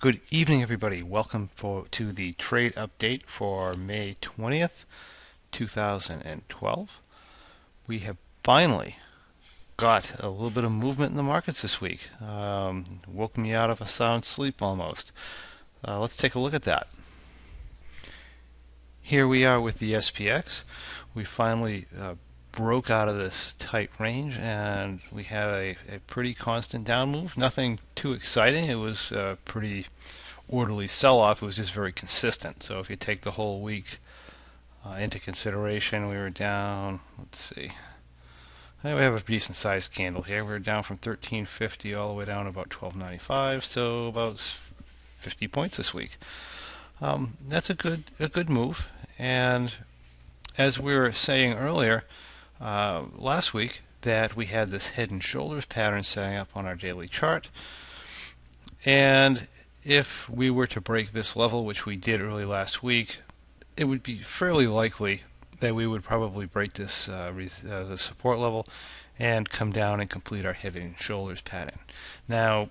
Good evening, everybody. Welcome to the trade update for May 20th, 2012. We have finally got a little bit of movement in the markets this week. Woke me out of a sound sleep almost. Let's take a look at that. Here we are with the SPX. We finally broke out of this tight range, and we had a pretty constant down move. Nothing too exciting. It was a pretty orderly sell-off. It was just very consistent. So if you take the whole week into consideration, we were down, let's see, we have a decent sized candle here. We were down from 1350 all the way down to about 1295, so about 50 points this week. That's a good move. And as we were saying earlier, last week, that we had this head and shoulders pattern setting up on our daily chart. And if we were to break this level, which we did early last week, it would be fairly likely that we would probably break this the support level and come down and complete our head and shoulders pattern. Now,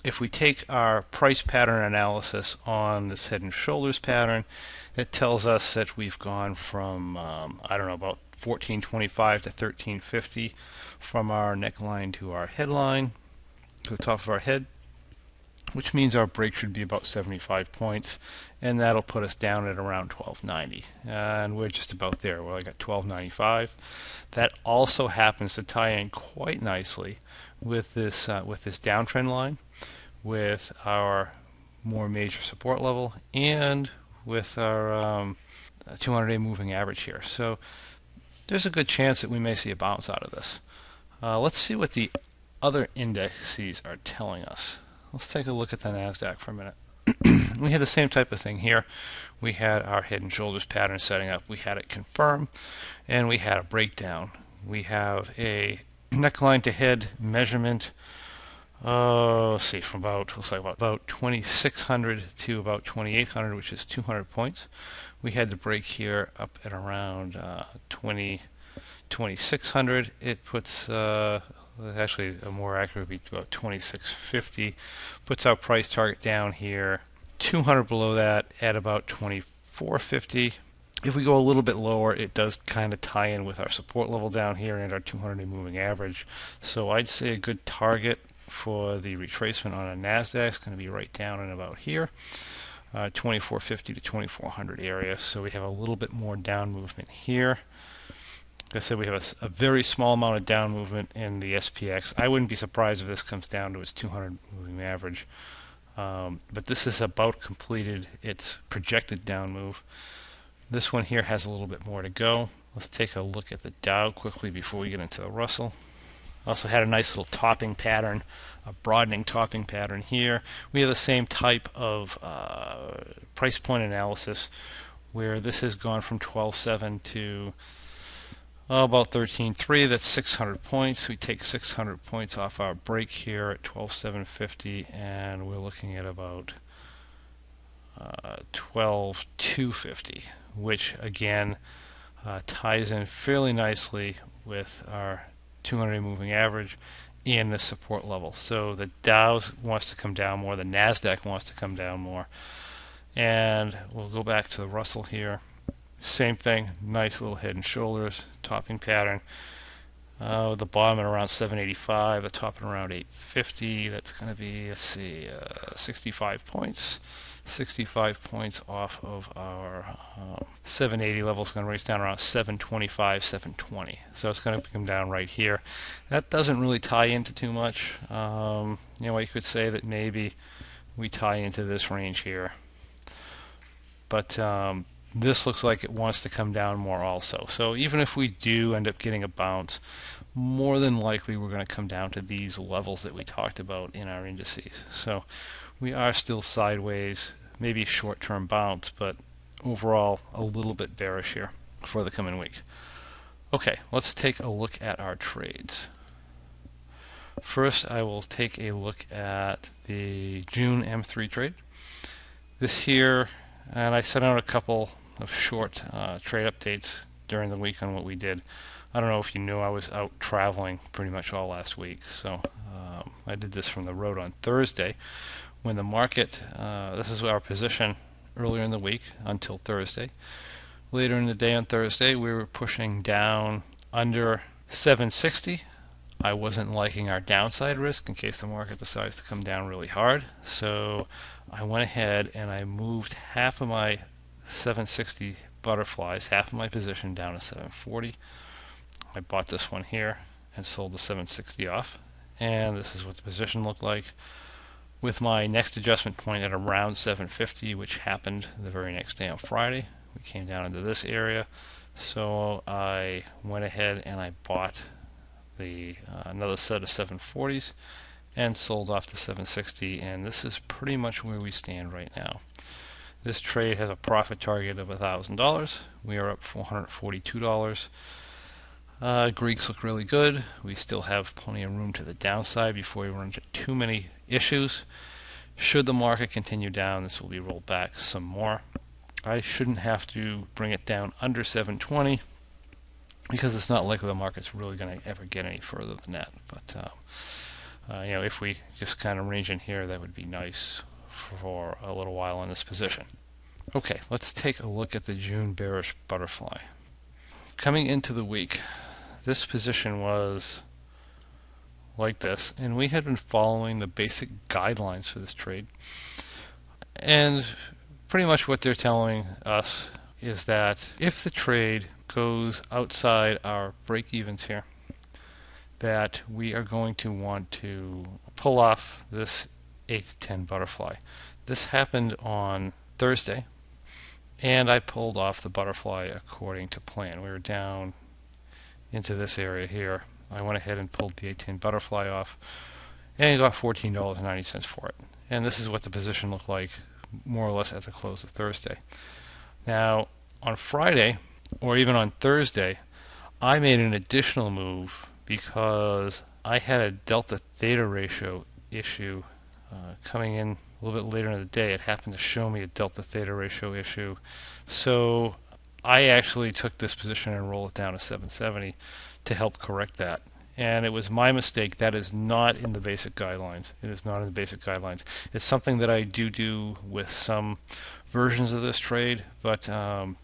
if we take our price pattern analysis on this head and shoulders pattern, it tells us that we've gone from, I don't know, about 1425 to 1350 from our neckline to our headline, to the top of our head, which means our break should be about 75 points, and that'll put us down at around 1290. And we're just about there. We're like at 1295. That also happens to tie in quite nicely with this downtrend line, with our more major support level, and with our 200-day moving average here. So there's a good chance that we may see a bounce out of this. Let's see what the other indices are telling us. Let's take a look at the NASDAQ for a minute. We had the same type of thing here. We had our head and shoulders pattern setting up. We had it confirm, and we had a breakdown. We have a neckline to head measurement. Let's see, from looks like about 2600 to about 2800, which is 200 points. We had the break here up at around 2600. It puts actually a more accurate would be about 2650. Puts our price target down here 200 below that at about 2450. If we go a little bit lower, it does kind of tie in with our support level down here and our 200-day moving average. So I'd say a good target for the retracement on a NASDAQ is going to be right down in about here, 2450 to 2400 area. So we have a little bit more down movement here. Like I said, we have a very small amount of down movement in the SPX. I wouldn't be surprised if this comes down to its 200 moving average. But this is about completed its projected down move. This one here has a little bit more to go. Let's take a look at the Dow quickly before we get into the Russell. Also had a nice little topping pattern, a broadening topping pattern here. We have the same type of price point analysis where this has gone from 12.7 to about 13.3. That's 600 points. We take 600 points off our break here at 12.750, and we're looking at about 12.250, which again ties in fairly nicely with our 200-day moving average and the support level. So the Dow wants to come down more, the NASDAQ wants to come down more, and we'll go back to the Russell here. Same thing, nice little head and shoulders topping pattern. The bottom at around 785, the top at around 850. That's going to be, let's see, 65 points. 65 points off of our 780 level. It's going to race down around 725, 720. So it's going to come down right here. That doesn't really tie into too much. You could say that maybe we tie into this range here. But this looks like it wants to come down more also. So even if we do end up getting a bounce, more than likely we're going to come down to these levels that we talked about in our indices. So we are still sideways, maybe short-term bounce, but overall a little bit bearish here for the coming week. Okay, let's take a look at our trades. First, I will take a look at the June M3 trade. This here, and I sent out a couple of short trade updates during the week on what we did. I don't know if you knew, I was out traveling pretty much all last week, so I did this from the road on Thursday. when the market, this is our position earlier in the week until Thursday. Later in the day on Thursday, we were pushing down under 760. I wasn't liking our downside risk in case the market decides to come down really hard. So I went ahead and I moved half of my 760 butterflies, half of my position down to 740. I bought this one here and sold the 760 off. And this is what the position looked like with my next adjustment point at around 750, which happened the very next day on Friday. We came down into this area. So I went ahead and I bought the another set of 740s and sold off the 760, and this is pretty much where we stand right now. This trade has a profit target of $1,000. We are up $442. Greeks look really good. We still have plenty of room to the downside before we run into too many issues. Should the market continue down, this will be rolled back some more. I shouldn't have to bring it down under 720 because it's not likely the market's really going to ever get any further than that. But if we just kind of range in here, that would be nice for a little while in this position. Okay, let's take a look at the June bearish butterfly. Coming into the week, this position was like this, and we had been following the basic guidelines for this trade. And pretty much what they're telling us is that if the trade goes outside our break-evens here, that we are going to want to pull off this 8 to 10 butterfly. This happened on Thursday, and I pulled off the butterfly according to plan. We were down into this area here. I went ahead and pulled the 810 butterfly off and got $14.90 for it. And this is what the position looked like more or less at the close of Thursday. Now on Friday or even on Thursday, I made an additional move because I had a delta theta ratio issue coming in a little bit later in the day. It happened to show me a delta theta ratio issue, so I actually took this position and rolled it down to 770 to help correct that. And it was my mistake. That is not in the basic guidelines. It is not in the basic guidelines. It's something that I do with some versions of this trade, but I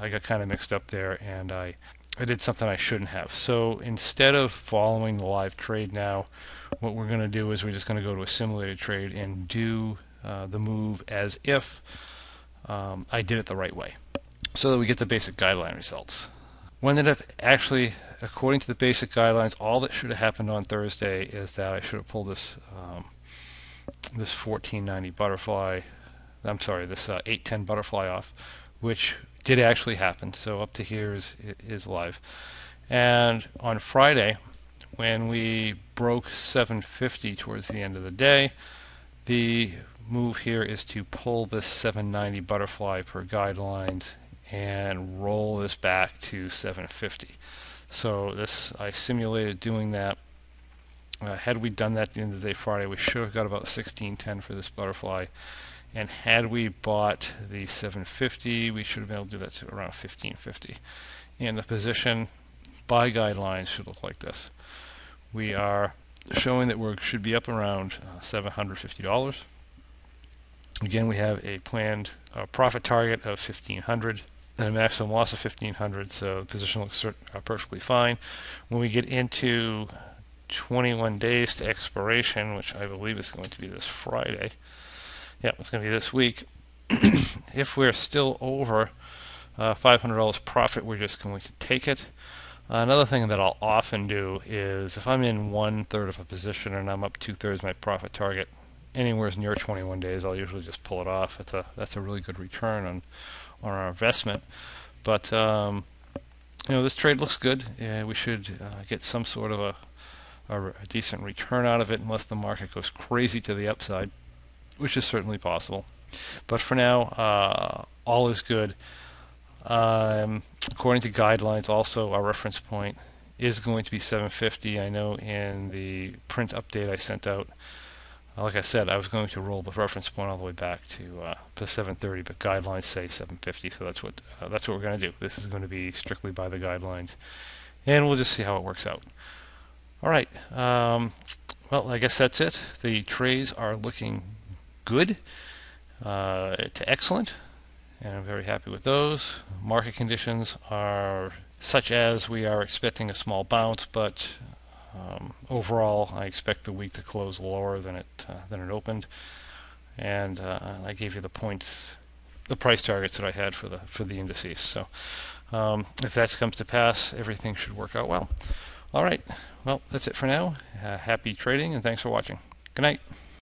got kind of mixed up there, and I did something I shouldn't have. So instead of following the live trade now, what we're going to do is we're just going to go to a simulated trade and do the move as if I did it the right way, so that we get the basic guideline results. What ended up actually, according to the basic guidelines, all that should have happened on Thursday is that I should have pulled this this 1490 butterfly, I'm sorry, this 810 butterfly off, which did actually happen. So up to here is live. And on Friday, when we broke 750 towards the end of the day, the move here is to pull this 790 butterfly per guidelines and roll this back to 750. So this, I simulated doing that. Had we done that at the end of the day Friday, we should have got about 1610 for this butterfly. And had we bought the 750, we should have been able to do that to around 1550. And the position by guidelines should look like this. We are showing that we should be up around $750. Again, we have a planned profit target of 1500 and a maximum loss of 1500, so the position looks perfectly fine. When we get into 21 days to expiration, which I believe is going to be this Friday, yeah, it's going to be this week, if we're still over $500 profit, we're just going to take it. Another thing that I'll often do is if I'm in 1/3 of a position and I'm up 2/3 my profit target, anywhere near 21 days, I'll usually just pull it off. That's a really good return on our investment. But this trade looks good. We should get some sort of a decent return out of it, unless the market goes crazy to the upside, which is certainly possible. But for now, all is good. According to guidelines, also our reference point is going to be 750. I know in the print update I sent out, like I said, I was going to roll the reference point all the way back to 730, but guidelines say 750, so that's what we're going to do. This is going to be strictly by the guidelines, and we'll just see how it works out. All right. Well, I guess that's it. The trades are looking good to excellent, and I'm very happy with those. Market conditions are such as we are expecting a small bounce, but overall I expect the week to close lower than it opened. And I gave you the points, the price targets that I had for the indices. So if that comes to pass, everything should work out well. All right, well, that's it for now. Happy trading, and thanks for watching. Good night.